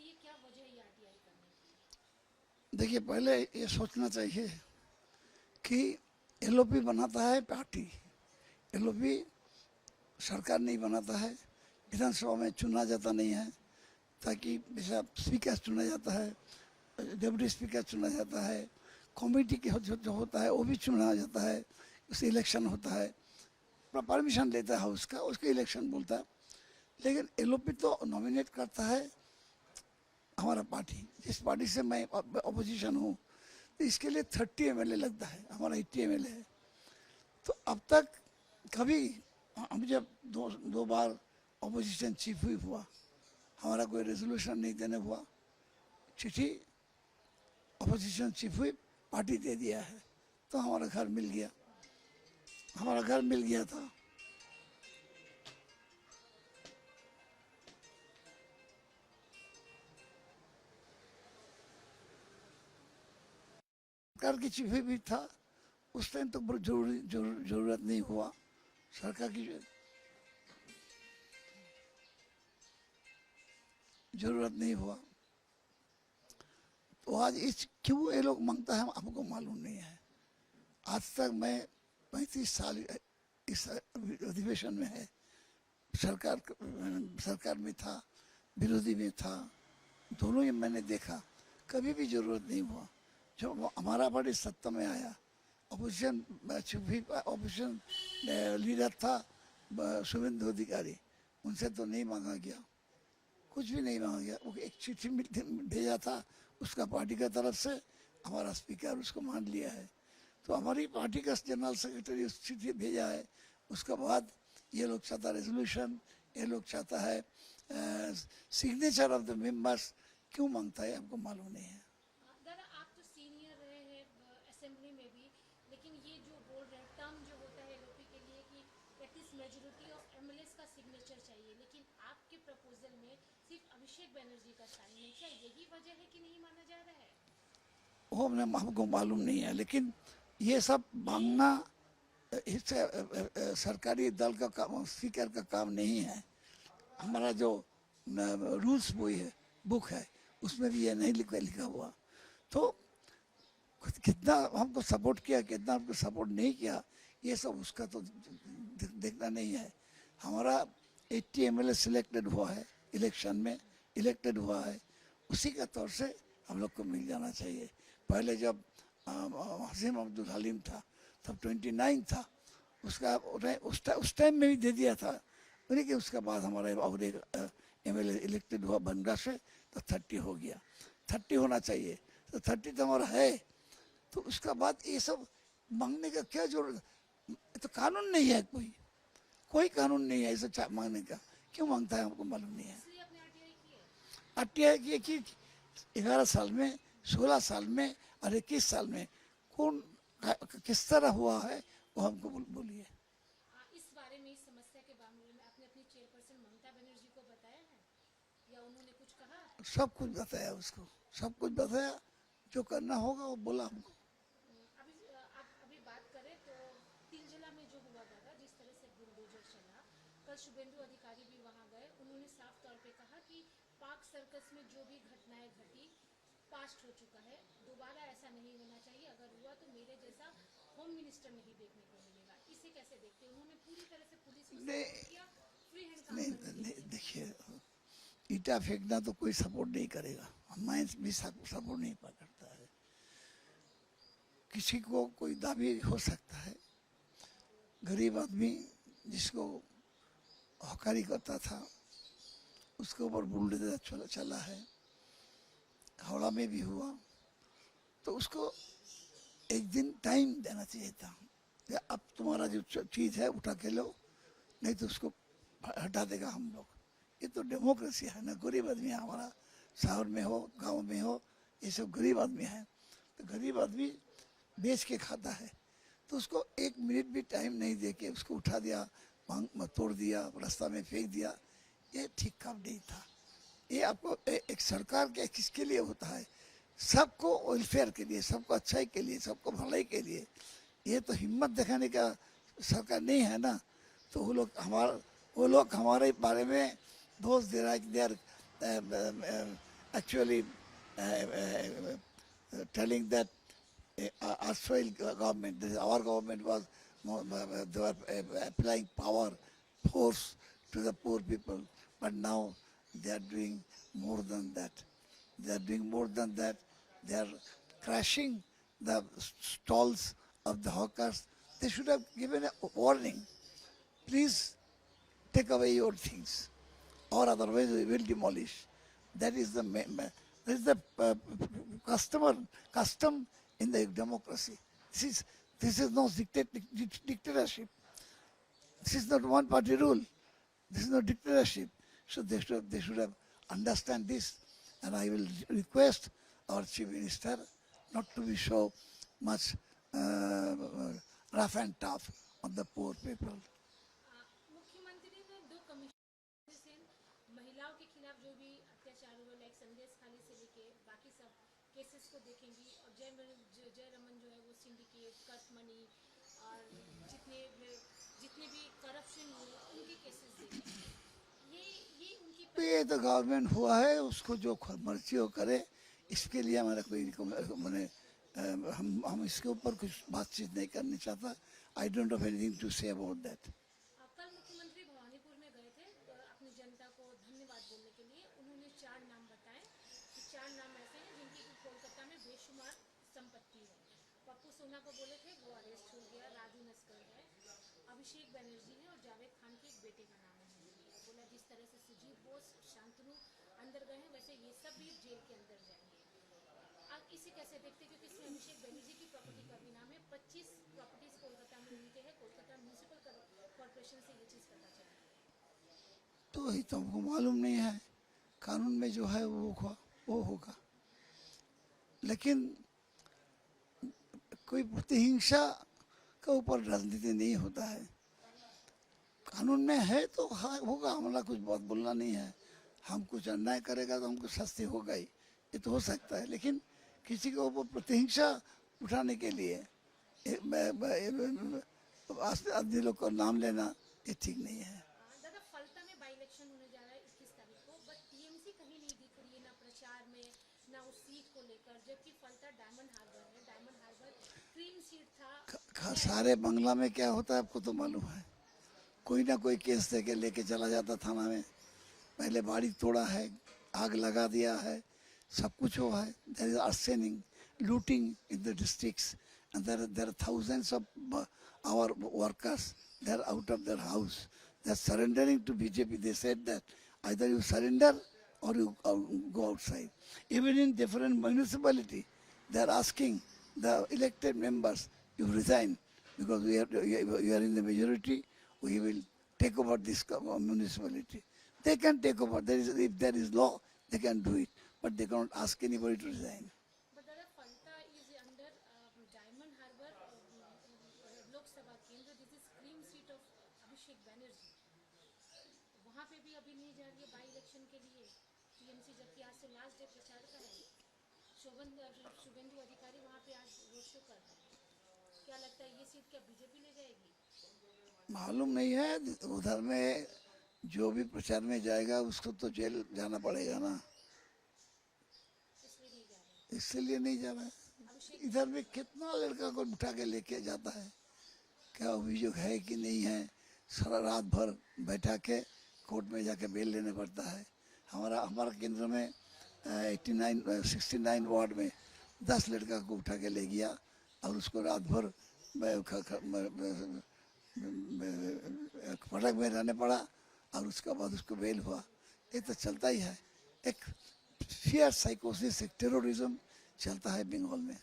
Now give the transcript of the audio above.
लिए क्या वजह है ये आरटीआई करने की? देखिए, पहले ये सोचना चाहिए कि एलओपी बनाता है पार्टी, एलओपी सरकार नहीं बनाता है। विधानसभा में चुना जाता नहीं है, ताकि जैसा स्पीकर चुना जाता है, डिप्टी स्पीकर चुना जाता है, कमेटी के जो होता है वो भी चुना जाता है, उससे इलेक्शन होता है, परमिशन लेता है उसका, उसके इलेक्शन बोलता है। लेकिन एलओपी तो नॉमिनेट करता है हमारा पार्टी, जिस पार्टी से मैं अपोजिशन हूँ। तो इसके लिए 30 एमएलए लगता है, हमारा 80 एमएलए है। तो अब तक कभी हम जब दो बार अपोजिशन चीफ हुई हुआ, हमारा कोई रेजोल्यूशन नहीं देने हुआ, चिट्ठी अपोजिशन चीफ हुई पार्टी दे दिया है, तो हमारा घर मिल गया, हमारा घर मिल गया था। सरकार की चीफ भी था उस टाइम, तो जरूरत नहीं हुआ सरकार की, जरूरत नहीं हुआ। तो आज इस क्यों ये लोग मांगता है हमको मालूम नहीं है। आज तक मैं 35 साल इस अधिवेशन में है, सरकार में था, विरोधी में था, दोनों ही मैंने देखा, कभी भी जरूरत नहीं हुआ। जो हमारा पार्टी सत्ता में आया, अपोजिशन अपोजिशन लीडर था शुभेंदु अधिकारी, उनसे तो नहीं मांगा गया, कुछ भी नहीं मांगा गया। वो एक चिट्ठी भेजा था उसका पार्टी का तरफ से, हमारा स्पीकर उसको मान लिया है। तो हमारी पार्टी का जनरल सेक्रेटरी उस चिट्ठी भेजा है, उसका बाद ये लोग चाहता रेजोल्यूशन, ये लोग चाहता है सिग्नेचर ऑफ द मेंबर्स। क्यों मांगता है हमको मालूम नहीं है। दादा, आप तो सीनियर रहे हैं असेंबली में भी, लेकिन ये जो बोल रहे हैं टर्म जो होता है एलओपी के लिए कि एटलीस्ट मेजोरिटी ऑफ एमएलएस का सिग्नेचर चाहिए, लेकिन आपके प्रपोजल में सिर्फ अभिषेक बनर्जी का साइन है, क्या यही वजह है कि नहीं माना जा रहा है? वो हमको मालूम नहीं है, लेकिन ये सब मांगना इससे सरकारी दल का काम, स्पीकर का काम नहीं है। हमारा जो रूल्स बुक है उसमें भी ये नहीं लिखा हुआ। तो कितना हमको सपोर्ट किया, कितना हमको सपोर्ट नहीं किया, ये सब उसका तो देखना नहीं है। हमारा 80 एमएलए सिलेक्टेड हुआ है, इलेक्शन में इलेक्टेड हुआ है, उसी का तौर से हम लोग को मिल जाना चाहिए। पहले जब हसीम अब्दुल हलीम था तब 29 था, उसका उस टाइम में भी दे दिया था, उन्हीं के उसके बाद हमारा और एक एमएलए इलेक्टेड हुआ बनगा से, तो 30 हो गया। 30 होना चाहिए, तो 30 तो हमारा है। तो उसका बाद ये सब मांगने का क्या जरूरत, तो कानून नहीं है, कोई कानून नहीं है ऐसा मांगने का। क्यों मांगता है हमको मालूम नहीं है। इसलिए आपने आरटीआई की है? आरटीआई की 11 साल में, 16 साल में और 21 साल में कौन किस तरह हुआ है वो हमको बोलिए। इस बारे में, इस समस्या के बारे में आपने अपनी चेयरपर्सन ममता बनर्जी को बताया है या उन्होंने कुछ कहा? सब कुछ बताया उसको, सब कुछ बताया, जो करना होगा वो बोला हमको। अभी आप अभी बात करें तो तिलजला में जो हुआ दादा, जिस तरह से बुलडोजर चला, कल शुभेंदु अधिकारी भी वहां गए, उन्होंने साफ तौर पे कहा कि पार्क सर्कस में जो भी घटनाएं घटी पास्ट हो चुका है, दोबारा ऐसा नहीं होना चाहिए, अगर हुआ तो मेरे जैसा होम मिनिस्टर नहीं देखने को मिलेगा। इसे कैसे देखते हैं? उन्होंने पूरी तरह से पुलिस को सपोर्ट किया, फ्री हैंड काम करने के लिए। देखिए, ईटा फेंकना तो कोई सपोर्ट नहीं करेगा, मैं भी सपोर्ट नहीं करता है। किसी को कोई दावी हो सकता है, गरीब आदमी जिसको हकारी करता था उसके ऊपर बुलडोजर चला है, हावड़ा में भी हुआ, तो उसको एक दिन टाइम देना चाहिए था कि अब तुम्हारा जो चीज़ है उठा के लो, नहीं तो उसको हटा देगा हम लोग। ये तो डेमोक्रेसी है ना। गरीब आदमी है हमारा, शहर में हो गांव में हो, ये सब गरीब आदमी है, तो गरीब आदमी बेच के खाता है, तो उसको 1 मिनट भी टाइम नहीं दे के उसको उठा दिया, तोड़ दिया, रास्ता में फेंक दिया, ये ठीक काम नहीं था। ये आपको एक सरकार के किसके लिए होता है? सबको वेलफेयर के लिए, सबको अच्छाई के लिए, सबको भलाई के लिए। ये तो हिम्मत दिखाने का सरकार नहीं है ना। तो वो लोग हमारे बारे में दोष दे रहा है कि they are actually telling that Australian government, our government was they were applying power, force to the poor people, but now they are doing more than that. They are doing more than that. They are crashing the stalls of the hawkers. They should have given a warning. Please take away your things, or otherwise we will demolish. That is the that is the custom in the democracy. This is no dictatorship. This is not one party rule. This is not dictatorship. So they should have understand this. And I will request our Chief Minister not to be so much rough and tough on the poor people. मुख्यमंत्री ने 2 commission से महिलाओं के खिलाफ जो भी अत्याचार हुए लाइक संदेश खाली से लेके बाकी सब केसेस को देखेंगी और जयरमन जो है वो सिंडिकेट कट मनी और जितने भी करप्शन हुए उनके केसेस देखेंगे। ये उनकी ये तो गवर्नमेंट हुआ है, उसको जो मर्जी हो करे, इसके लिए हमारा कोई मैंने हम इसके ऊपर कुछ बातचीत नहीं करनी चाहता. I don't have anything to say about that. कल मुख्यमंत्री भवानीपुर में गए थे अपनी जनता को धन्यवाद बोलने के लिए. उन्होंने 4 नाम बताए कि 4 नाम ऐसे हैं जिनकी कोलकाता में बेशुमार संपत्ति है. पप्पू सोना को बोले थे, वो अरेस्ट हो गया. राजू नस्कर है, अभिषेक बनर्जी है और जावेद खान के एक बेटे का नाम है. बोला जिस तरह से सुजीत बोस शांतनु अंदर गए हैं वैसे ये सब भी जेल के अंदर जाएंगे. आप इसे कैसे देखते हैं, क्योंकि इसमें अभिषेक बनर्जी की प्रॉपर्टी का भी नाम है. 25 प्रॉपर्टीज कोलकाता में उनके हैं. कोलकाता म्यूनिसिपल कॉर्पोरेशन से ये चीज पता चला. तो ही तो हमको मालूम नहीं है. कानून में जो है वो होगा. लेकिन कोई प्रतिहिंसा के ऊपर राजनीति नहीं होता है. कानून में है तो होगा. हमारा कुछ बहुत बोलना नहीं है. हम कुछ अन्याय करेगा तो हमको शास्ति होगा ही, ये तो हो सकता है. लेकिन किसी के ऊपर प्रतिहिंसा उठाने के लिए आदमी लोग का नाम लेना ये ठीक नहीं है. दादा फलता में बाई इलेक्शन होने जा रहा है 21 तारीख को, बट टीएमसी कहीं नहीं दिख रही है, ना प्रचार में ना उस सीट को लेकर. जबकि फलता डायमंड हार्बर है. डायमंड हार्बर क्रीम सीट था. सारे बंगला में क्या होता है आपको तो मालूम है. कोई ना कोई केस दे के लेके चला जाता थाना में. पहले बाड़ी तोड़ा है, आग लगा दिया है, सब कुछ हुआ है. There is arsoning, looting in the districts, and there are thousands of our workers. They are out of their house. They are surrendering to BJP. They said that either you surrender or you go outside. Even in different municipality, they are asking the elected members, you resign because you are in the majority. We will take over this municipality. They can take over. If there is law, they can do it. But they cannot ask anybody to resign. But Dada, Falta is under Diamond Harbour Lok Sabha Kendra. This is cream seat of Abhishek Banerjee. वहाँ पे भी अभी नहीं जा रही है by election के लिए टीएमसी, जबकि आज से लास्ट डे प्रचार का है. शुभेंदु अधिकारी वहाँ पे आज रोड शो कर रहे हैं. क्या लगता है ये सीट क्या बीजेपी ले जाएगी? मालूम नहीं है. उधर में जो भी प्रचार में जाएगा उसको तो जेल जाना पड़ेगा ना, इसलिए नहीं जा रहा है. इधर में कितना लड़का को उठा के लेके जाता है, क्या अभियोग है कि नहीं है. सारा रात भर बैठा के कोर्ट में जाके बेल लेने पड़ता है. हमारा केंद्र में 69 वार्ड में 10 लड़का को उठा के ले गया और उसको रात भर फटक में रहने पड़ा और उसके बाद उसको बेल हुआ. ये तो चलता ही है. एक फियर साइकोसिस, एक टेररिज्म चलता है बंगाल में.